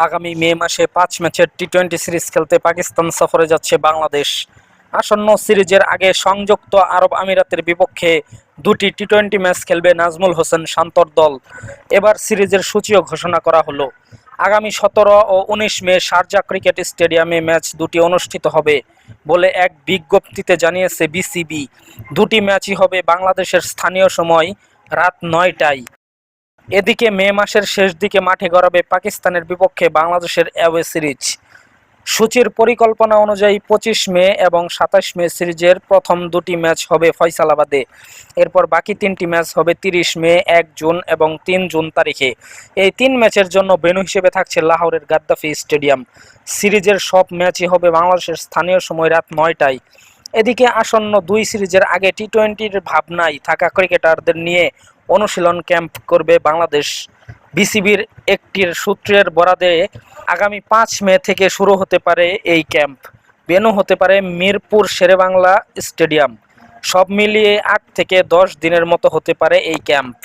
আগামী মে মাসে 5 ম্যাচের টি-20 সিরিজ খেলতে পাকিস্তান সফরে যাচ্ছে বাংলাদেশ। আসন্ন সিরিজের আগে সংযুক্ত আরব আমিরাতের বিপক্ষে দুটি টি-20 ম্যাচ খেলবে নাজমুল হোসেন শান্তর দল। এবার সিরিজের সূচিও ঘোষণা করা হলো। আগামী 17 ও 19 মে শারজা ক্রিকেট স্টেডিয়ামে ম্যাচ দুটি অনুষ্ঠিত হবে বলে এক বিজ্ঞপ্তিতে জানিয়েছে বিসিবি। দুটি ম্যাচই হবে বাংলাদেশের স্থানীয় সময় রাত 9টায়। এদিকে মে মাসের শেষ দিকে মাঠে গড়াবে পাকিস্তানের বিপক্ষে বাংলাদেশের অ্যাওয়ে সিরিজ। সূচির পরিকল্পনা অনুযায়ী 25 মে এবং 27 মে সিরিজের প্রথম দুটি ম্যাচ হবে ফয়সালাবাদে। এরপর বাকি তিনটি ম্যাচ হবে 30 মে, 1 জুন এবং 3 জুন তারিখে। এই 3 ম্যাচের জন্য ভেন্যু হিসেবে থাকছে লাহোরের গাদ্দাফি স্টেডিয়াম। সিরিজের সব ম্যাচই হবে বাংলাদেশের স্থানীয় সময় রাত 9টায়। এদিকে আসন্ন দুই সিরিজের আগে টি-20-র ভাবনায় থাকা ক্রিকেটারদের নিয়ে অনুশীলন ক্যাম্প করবে বাংলাদেশ। বিসিবির একটি সূত্রের বরাতে আগামী 5 মে থেকে শুরু হতে পারে এই ক্যাম্প। ভেন্যু হতে পারে মিরপুর শেরেবাংলা স্টেডিয়াম। সব মিলিয়ে 8 থেকে 10 দিনের মতো হতে পারে এই ক্যাম্প।